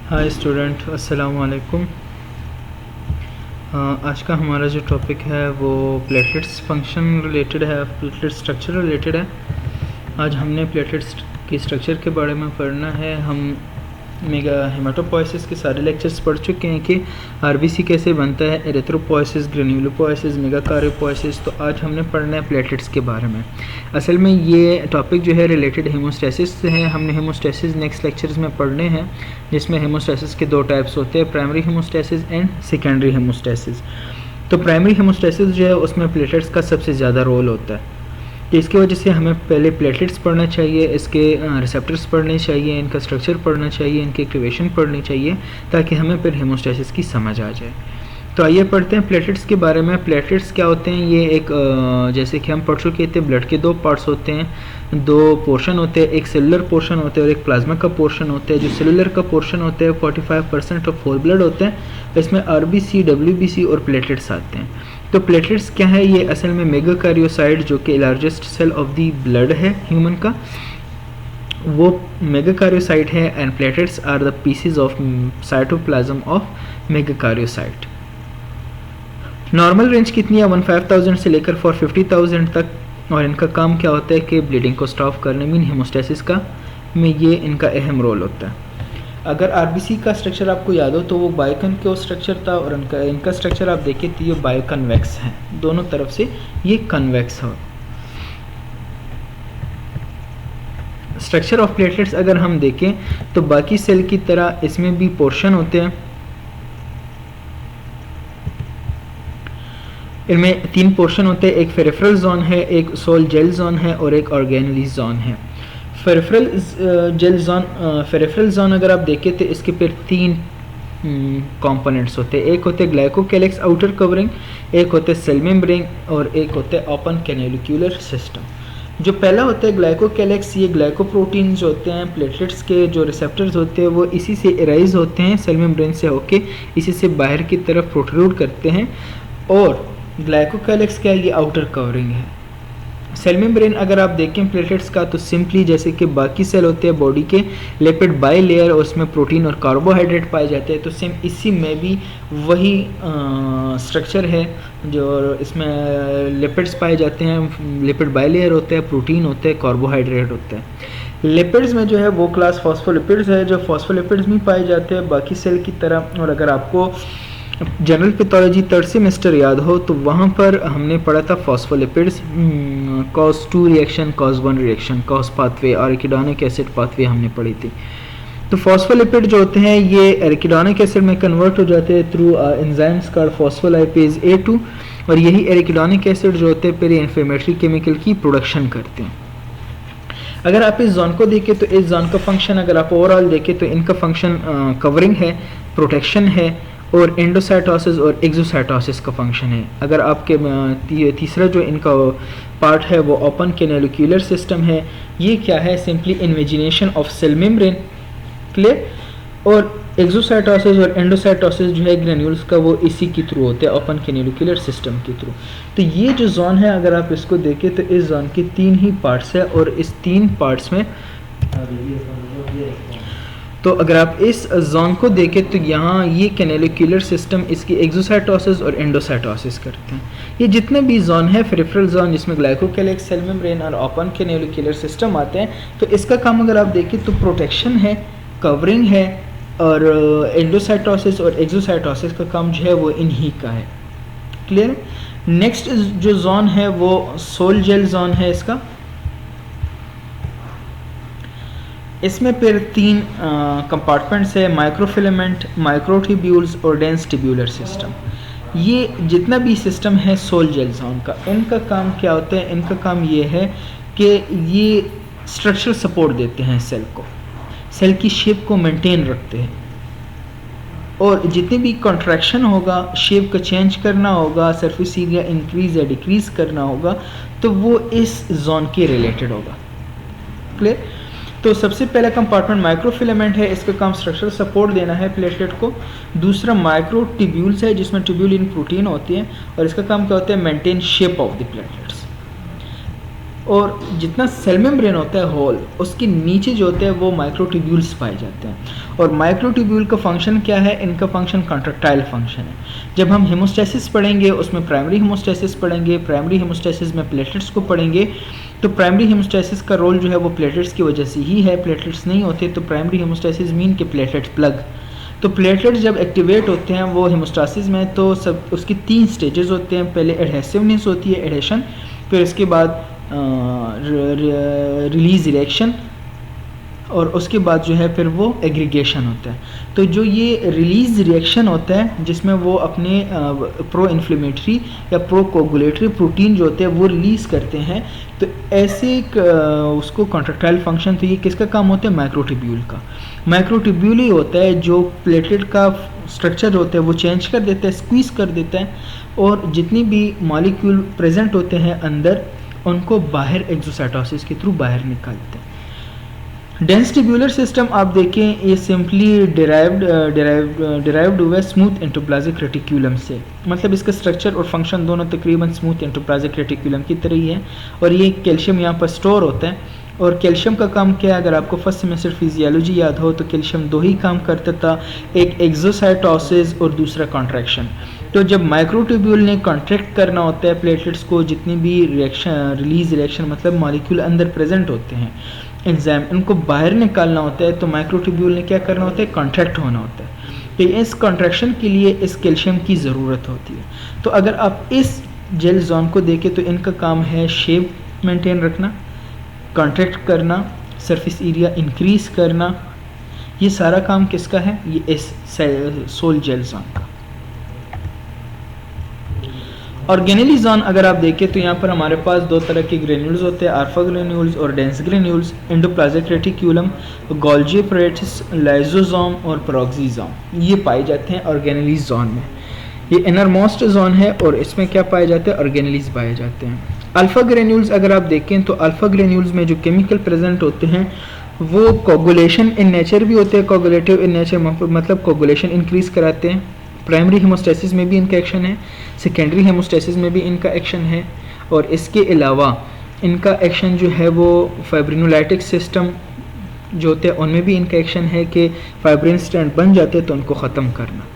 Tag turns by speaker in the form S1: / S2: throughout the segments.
S1: Hi student, अस्सलाम वालेकुम। आज का हमारा जो टॉपिक है वो प्लेटलेट्स फंक्शन रिलेटेड है, प्लेटलेट स्ट्रक्चर रिलेटेड है। आज हमने प्लेटलेट्स की स्ट्रक्चर के बारे में पढ़ना है। हम मेगा हेमाटोपोइसिस के सारे लेक्चर्स पढ़ चुके हैं कि आरबीसी कैसे बनता है, एरिथ्रोपोइसिस, ग्रेन्युलोपोइसिस, मेगाकार्योपोइसिस। तो आज हमने पढ़ना है प्लेटलेट्स के बारे में। असल में ये टॉपिक जो है रिलेटेड हेमोस्टेसिस से है। हमने हेमोस्टेसिस नेक्स्ट लेक्चर्स में पढ़ने हैं, जिसमें हेमोस्टेसिस के दो टाइप्स होते हैं, primary hemostasis and secondary hemostasis. तो प्राइमरी हेमोस्टेसिस जो है उसमें प्लेटलेट्स का सबसे ज़्यादा रोल होता है। तो इसकी वजह से हमें पहले प्लेटलेट्स पढ़ना चाहिए, इसके रिसेप्टर्स पढ़ने चाहिए, इनका स्ट्रक्चर पढ़ना चाहिए, इनकी एक्टिवेशन पढ़नी चाहिए, ताकि हमें फिर हेमोस्टेसिस की समझ आ जाए। तो आइए पढ़ते हैं प्लेटलेट्स के बारे में। प्लेटलेट्स क्या होते हैं? ये एक जैसे कि हम पढ़ चुके थे, ब्लड के दो पार्ट्स होते हैं, दो पोर्शन होते हैं, एक सेलुलर पोर्शन होता है और एक प्लाज्मा का पोर्शन होता है। जो सेलुलर का पोर्शन होता है 45% ऑफ होल ब्लड होता है, इसमें आरबीसी, डब्ल्यूबीसी और प्लेटलेट्स आते हैं। तो प्लेटलेट्स क्या है? ये असल में मेगाकार्योसाइट, जो कि largest cell of the blood है ह्यूमन का, वो मेगाकार्योसाइट है। And platelets are the pieces of cytoplasm of megakaryocyte. Normal range कितनी है? 15,000 से लेकर 450,000 तक। और इनका काम क्या होता है कि ब्लीडिंग को स्टॉप करने में, हेमोस्टेसिस का में ये इनका अहम रोल होता है। अगर आरबीसी का स्ट्रक्चर आपको याद हो तो वो बायोकन्वेक्स स्ट्रक्चर था, और इनका स्ट्रक्चर आप देखें तो ये बायोकन्वेक्स है, दोनों तरफ से ये कन्वेक्स हो। स्ट्रक्चर ऑफ प्लेटलेट्स अगर हम देखें तो बाकी सेल की तरह इसमें भी पोर्शन होते हैं। इनमें तीन पोर्शन होते हैं, एक फेरिफेरल जोन है, एक सोल जेल जोन है और एक ऑर्गेनली जोन है। फेरिफेरल जोन अगर आप देखें तो इसके फिर तीन कंपोनेंट्स होते हैं। एक होते हैं ग्लाइकोकैलिक्स आउटर कवरिंग, एक होते हैं सेल मेम्ब्रेन और एक होते हैं ओपन कैन्युलिक्यूलर सिस्टम। जो पहला होता है ग्लाइकोकैलिक्स, ये ग्लाइकोप्रोटीन्स होते हैं, प्लेटलेट्स के जो रिसेप्टर्स होते हैं वो इसी से एराइज होते हैं, सेल मेम्ब्रेन से होके इसी से बाहर की तरफ प्रोट्रूड करते हैं। और ग्लाइकोकैलिक्स क्या है? ये आउटर कवरिंग है। सेल मेम्ब्रेन अगर आप देखें प्लेटलेट्स का तो सिंपली जैसे कि बाकी सेल होते हैं बॉडी के, लिपिड बाई लेयर और उसमें प्रोटीन और कार्बोहाइड्रेट पाए जाते हैं। तो सेम इसी में भी वही स्ट्रक्चर है, जो इसमें लिपिड्स पाए जाते हैं, लिपिड बाई लेयर होता है, प्रोटीन होते हैं, कार्बोहाइड्रेट होते हैं। लिपिड्स में जो है वो क्लास फॉस्फोलिपिड्स है, जो फॉस्फोलिपिड्स में पाए जाते हैं बाकी सेल की तरह। और अगर आपको जनरल पैथोलॉजी थर्ड सेमेस्टर याद हो तो वहाँ पर हमने पढ़ा था phospholipids, COX 2 reaction, COX 1 reaction, COX pathway, arachidonic acid pathway हमने पढ़ी थी। तो फॉस्फोलिपिड जो होते हैं ये एरिकिडोनिक एसिड में कन्वर्ट हो जाते हैं through enzymes called phospholipase A2, और यही एरिकिडोनिक एसिड जो होते हैं पेरी इन्फ्लेमेटरी केमिकल की प्रोडक्शन करते हैं। अगर आप इस जोन को देखें तो इस जोन का फंक्शन अगर आप ओवरऑल देखें तो इनका फंक्शन कवरिंग है, प्रोटेक्शन है, और एंडोसाइटोसिस और एक्सोसाइटोसिस का फंक्शन है। अगर आपके तीसरा जो इनका पार्ट है वो ओपन कैन्युलिक्यूलर सिस्टम है। ये क्या है? Simply invagination of cell membrane, clear. और एक्सोसाइटोसिस और एंडोसाइटोसिस जो है ग्रेन्यूल्स का, वो इसी के थ्रू होते हैं, ओपन कैन्युलिक्यूलर सिस्टम के थ्रू। तो ये जो जोन है अगर आप इसको देखें तो इस जोन के तीन ही पार्ट्स है, और इस तीन पार्ट्स में तो अगर आप इस जोन को देखें तो यहाँ ये कैन्युलिक्यूलर सिस्टम इसकी एक्सोसाइटोसिस और एंडोसाइटोसिस करते हैं। ये जितने भी जोन है, फेरिफेरल जोन जिसमें ग्लाइकोकैलिक्स, सेल मेम्ब्रेन और ओपन कैन्युलिक्यूलर सिस्टम आते हैं, तो इसका काम अगर आप देखें तो प्रोटेक्शन है, कवरिंग है, और एंडोसाइटोसिस और एक्सोसाइटोसिस का काम जो है वो इन्हीं का है, क्लियर। नेक्स्ट जो जोन है वो सोल जेल जोन है इसका। इसमें फिर तीन कंपार्टमेंट्स है, माइक्रोफिलामेंट, माइक्रोट्यूब्यूल्स और डेंस ट्यूब्यूलर सिस्टम। ये जितना भी सिस्टम है सोल जेल जोन का, इनका काम क्या होता है? इनका काम ये है कि ये स्ट्रक्चर सपोर्ट देते हैं सेल को, सेल की शेप को मेंटेन रखते हैं, और जितनी भी कॉन्ट्रैक्शन होगा, शेप को चेंज करना होगा, सरफेस एरिया इंक्रीज या डिक्रीज करना होगा, तो वो इस जोन के रिलेटेड होगा, क्लियर। तो सबसे पहला कंपार्टमेंट माइक्रोफिलामेंट है, इसका काम स्ट्रक्चरल सपोर्ट देना है प्लेटलेट को। दूसरा माइक्रोट्यूब्यूल्स है, जिसमें ट्यूब्यूलिन प्रोटीन होती है, और इसका काम क्या होता है? Maintain shape of the platelets. और जितना सेल मेम्ब्रेन होता है होल, उसके नीचे जो होते हैं वो माइक्रोट्यूब्यूल्स पाए जाते हैं। और माइक्रोट्यूब्यूल का फंक्शन क्या है? इनका फंक्शन कॉन्ट्रैक्टाइल फंक्शन है। जब हम हेमोस्टेसिस पढ़ेंगे उसमें प्राइमरी हेमोस्टेसिस पढ़ेंगे, प्राइमरी हेमोस्टेसिस में प्लेटलेट्स को पढ़ेंगे। तो प्राइमरी हेमोस्टेसिस का रोल जो है वो प्लेटलेट्स की वजह से ही है। प्लेटलेट्स नहीं होते तो प्राइमरी हेमोस्टेसिस मीन के प्लेटलेट प्लग। तो प्लेटलेट्स जब एक्टिवेट होते हैं वो हेमोस्टासिस में, तो सब उसकी 3 स्टेजेस होते हैं। पहले एडहेसिवनेस होती है, एडहेशन, फिर इसके बाद रिलीज रिएक्शन, और उसके बाद जो है फिर वो एग्रीगेशन होता है। तो जो ये रिलीज रिएक्शन होता है जिसमें वो अपने प्रो इन्फ्लेमेटरी या प्रो कोगुलेटरी प्रोटीन जो होते हैं वो रिलीज़ करते हैं। तो ऐसे उसको कॉन्ट्रैक्टाइल फंक्शन, तो ये किसका काम होता है? माइक्रोट्यूब्यूल का। माइक्रोट्यूब्यूल ही होता है जो प्लेटलेट का स्ट्रक्चर होता है वो चेंज कर देता है, स्क्वीज़ कर देता है, और जितनी भी मॉलिक्यूल प्रेजेंट होते हैं अंदर उनको बाहर एक्सोसाइटोसिस के थ्रू बाहर निकालते हैं। डेंस ट्यूब्यूलर सिस्टम आप देखें, ये सिंपली डिराइव्ड हुआ है स्मूथ एंडोप्लाज्मिक रेटिक्यूलम से। मतलब इसका स्ट्रक्चर और फंक्शन दोनों तकरीबन स्मूथ एंडोप्लाज्मिक रेटिक्यूलम की तरह ही है। और ये कैल्शियम यहाँ पर स्टोर होता है। और कैल्शियम का काम क्या है? अगर आपको फर्स्ट सेमेस्टर फिजियोलॉजी याद हो तो कैल्शियम 2 ही काम करता था, एक एक्सोसाइटोसिस और दूसरा कॉन्ट्रैक्शन। तो जब माइक्रोट्यूब्यूल ने कॉन्ट्रैक्ट करना होता है प्लेटलेट्स को, जितनी भी रिएक्शन रिलीज रिएक्शन मतलब मॉलिक्यूल अंदर प्रेजेंट होते हैं एंजाइम, इनको बाहर निकालना होता है, तो माइक्रोट्यूब्यूल ने क्या करना होता है? कॉन्ट्रैक्ट होना होता है। तो इस कॉन्ट्रैक्शन के लिए इस कैल्शियम की ज़रूरत होती है। तो अगर आप इस जेल जोन को देखें तो इनका काम है शेप मेंटेन रखना, कॉन्ट्रैक्ट करना, सरफेस एरिया इंक्रीज़ करना। ये सारा काम किसका है? ये इस सोल जेल जोन का। ऑर्गेनेली जोन अगर आप देखें तो यहाँ पर हमारे पास 2 तरह के ग्रेन्यूल्स होते हैं, अल्फा ग्रेन्यूल्स और dense granules. Endoplasmic reticulum, Golgi apparatus, lysosome और पेरोक्सीसोम ये पाए जाते हैं ऑर्गेनेली जोन में। ये इनर मोस्ट जोन है और इसमें क्या पाए जाते हैं? ऑर्गेनेलीज पाए जाते हैं। अल्फा ग्रेन्यूल्स अगर आप देखें तो अल्फा ग्रेन्यूल्स में जो केमिकल प्रेजेंट होते हैं वो कोगुलेशन इन नेचर भी होते हैं, कोगुलेटिव इन नेचर मतलब कोगुलेशन इंक्रीज कराते हैं। प्राइमरी हेमोस्टेसिस में भी इनका एक्शन है, सेकेंडरी हेमोस्टेसिस में भी इनका एक्शन है, और इसके अलावा इनका एक्शन जो है वो फाइब्रिनोलाइटिक सिस्टम जो होते हैं उनमें भी इनका एक्शन है कि फाइब्रिन स्ट्रैंड बन जाते हैं तो उनको ख़त्म करना।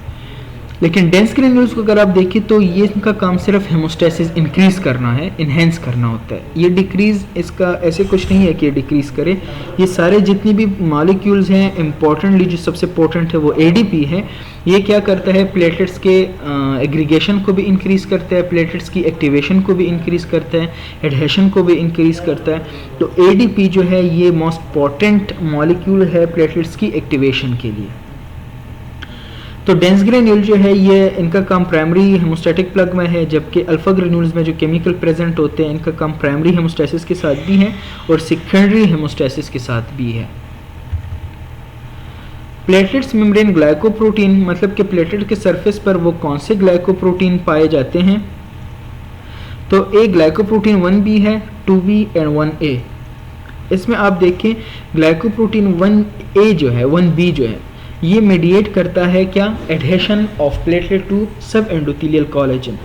S1: लेकिन डेंस ग्रेन्यूल्स को अगर आप देखें तो ये इनका काम सिर्फ हेमोस्टेसिस इंक्रीज़ करना है, इन्हेंस करना होता है। ये डिक्रीज़ इसका ऐसे कुछ नहीं है कि ये डिक्रीज़ करे। ये सारे जितनी भी मॉलिक्यूल्स हैं, इम्पॉर्टेंटली जो सबसे इम्पोर्टेंट है वो एडीपी है। ये क्या करता है? प्लेटलेट्स के एग्रीगेशन को भी इंक्रीज़ करता है, प्लेटलेट्स की एक्टिवेशन को भी इंक्रीज़ करता है, एडहेशन को भी इंक्रीज़ करता है। तो एडीपी जो है ये मोस्ट इम्पॉर्टेंट मॉलिक्यूल है प्लेटलेट्स की एक्टिवेशन के लिए। तो डेंस ग्रेन्यूल जो है ये इनका काम प्राइमरी हेमोस्टैटिक प्लग में है, जबकि अल्फा ग्रेन्यूल्स में जो केमिकल प्रेजेंट होते हैं इनका काम प्राइमरी हेमोस्टेसिस के साथ भी है और सेकेंडरी हेमोस्टेसिस के साथ भी है। प्लेटलेट्स मेम्ब्रेन ग्लाइकोप्रोटीन मतलब कि प्लेटलेट के सरफेस पर वो कौन से ग्लाइकोप्रोटीन पाए जाते हैं? तो ए ग्लाइकोप्रोटीन 1b है, 2b एंड 1a। इसमें आप देखें ग्लाइकोप्रोटीन 1a जो है, 1b जो है, ये मीडिएट करता है क्या? एडहेशन ऑफ प्लेटलेट टू सब एंडोथेलियल कोलेजन।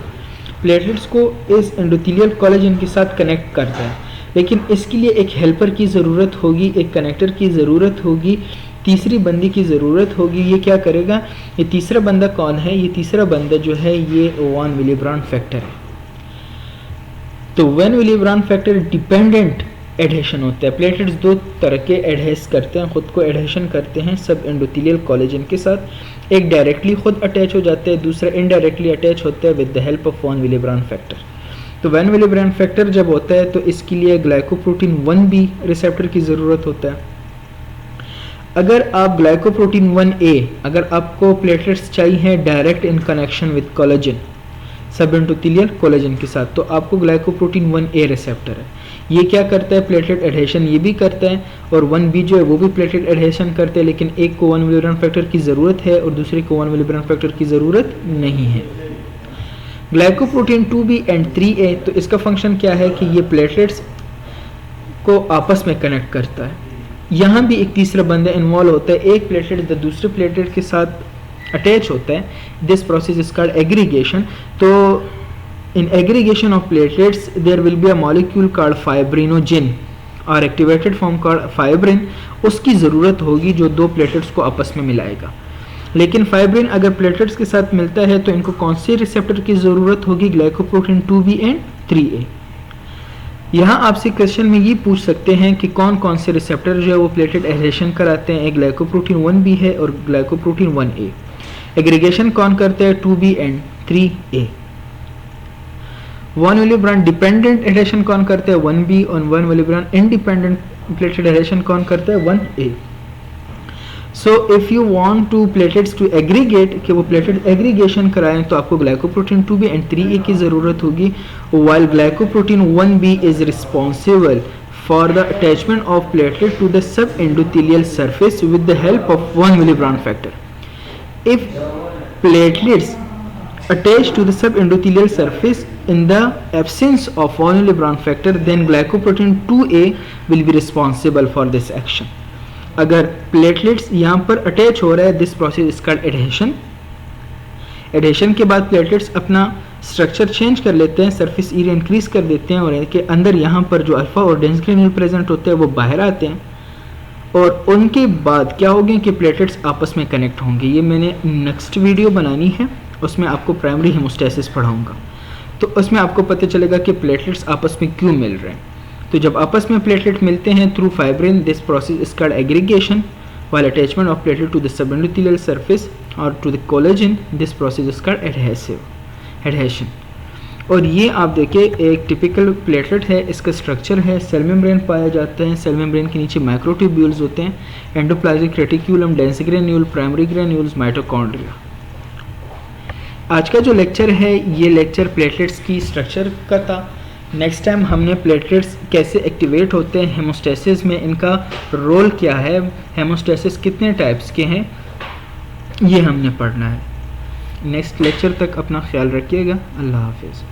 S1: प्लेटलेट्स को इस एंडोथेलियल कोलेजन के साथ कनेक्ट करता है, लेकिन इसके लिए एक हेल्पर की ज़रूरत होगी, एक कनेक्टर की ज़रूरत होगी, तीसरी बंदी की ज़रूरत होगी। ये क्या करेगा? ये तीसरा बंदा कौन है? ये तीसरा बंदा जो है ये वान विलिब्रान फैक्टर है। तो von Willebrand factor dependent adhesion होता है। प्लेटलेट्स 2 तरह के एडहेस करते हैं, ख़ुद को एडहेशन करते हैं सब एंडोथेलियल कोलेजन के साथ। एक डायरेक्टली खुद अटैच हो जाता है, दूसरा इनडायरेक्टली अटैच होता है with the help of von Willebrand factor. तो वान विलिब्रान फैक्टर जब होता है तो इसके लिए ग्लाइकोप्रोटीन 1b रिसेप्टर की ज़रूरत होता है। अगर आप ग्लाइकोप्रोटीन 1a अगर आपको प्लेटलेट्स चाहिए direct in connection with collagen सब एंडोथेलियल कोलेजन के साथ, तो आपको ग्लाइकोप्रोटीन 1a रिसेप्टर है। ये क्या करता है? प्लेटलेट एडहेशन ये भी करता है, और 1b जो है वो भी प्लेटलेट एडहेशन करते हैं, लेकिन एक को वान विलिब्रान फैक्टर की ज़रूरत है और दूसरे को वान विलिब्रान फैक्टर की ज़रूरत नहीं है। ग्लाइकोप्रोटीन 2b एंड 3a, तो इसका फंक्शन क्या है कि ये प्लेटलेट्स को आपस में कनेक्ट करता है। यहाँ भी एक तीसरा बंदा इन्वॉल्व होता है, एक प्लेटलेट दूसरे प्लेटलेट के साथ अटैच होता है। This process is called aggregation. तो In aggregation of platelets, there will be a molecule called fibrinogen और एक्टिवेटेड फॉर्म कॉल्ड फाइब्रिन, उसकी ज़रूरत होगी जो दो प्लेटलेट्स को आपस में मिलाएगा। लेकिन फाइब्रिन अगर प्लेटलेट्स के साथ मिलता है तो इनको कौन से रिसेप्टर की ज़रूरत होगी? Glycoprotein 2b and 3a। यहाँ आपसे क्वेश्चन में ये पूछ सकते हैं कि कौन कौन से रिसेप्टर जो है वो प्लेटलेट एडहेशन कराते हैं। एक ग्लाइकोप्रोटीन 1b है और ग्लाइकोप्रोटीन 1a। एग्रीगेशन कौन करता है? 2b and 3a। Von Willebrand dependent adhesion कौन करते हैं? 1b और von Willebrand independent platelet adhesion कौन करते हैं? 1a। So if you want to platelets to aggregate, कि वो प्लेटलेट एग्रीगेशन कराएं तो आपको ग्लाइकोप्रोटीन 2b एंड 3a की ज़रूरत होगी। While glycoprotein 1b is responsible for the attachment of platelet to the sub endothelial surface with the help of 1 Willebrand factor. If platelets attached to the subendothelial surface in the absence of 1 विलिब्रांड factor, then glycoprotein 2a will be responsible for this action। अगर platelets यहाँ पर attach हो रहा है, this process is called adhesion. Adhesion के बाद platelets अपना structure change कर लेते हैं, सरफेस एरिया इंक्रीज कर देते हैं और इनके अंदर यहाँ पर जो अल्फा और डेंस ग्रेन्यूल प्रेजेंट होते हैं वो बाहर आते हैं और उनके बाद क्या होगा कि प्लेटलेट्स आपस में कनेक्ट होंगे। ये मैंने नेक्स्ट वीडियो बनानी है, उसमें आपको प्राइमरी हेमोस्टेसिस पढ़ाऊंगा, तो उसमें आपको पता चलेगा कि प्लेटलेट्स आपस में क्यों मिल रहे हैं। तो जब आपस में प्लेटलेट मिलते हैं through fibrin, this process is called aggregation, while attachment of platelet to the subendothelial surface or to the collagen, this process is called adhesion। और ये आप देखिए एक टिपिकल प्लेटलेट है, इसका स्ट्रक्चर है, सेल मेम्ब्रेन पाया जाता है, सेल मेम्ब्रेन के नीचे माइक्रोट्यूब्यूल्स होते हैं, endoplasmic reticulum, dense granule, primary granules, mitochondria. आज का जो लेक्चर है ये लेक्चर प्लेटलेट्स की स्ट्रक्चर का था। नेक्स्ट टाइम हमने प्लेटलेट्स कैसे एक्टिवेट होते हैं, हेमोस्टेसिस में इनका रोल क्या है, हेमोस्टेसिस कितने टाइप्स के हैं, ये हमने पढ़ना है। नेक्स्ट लेक्चर तक अपना ख्याल रखिएगा। अल्लाह हाफिज़।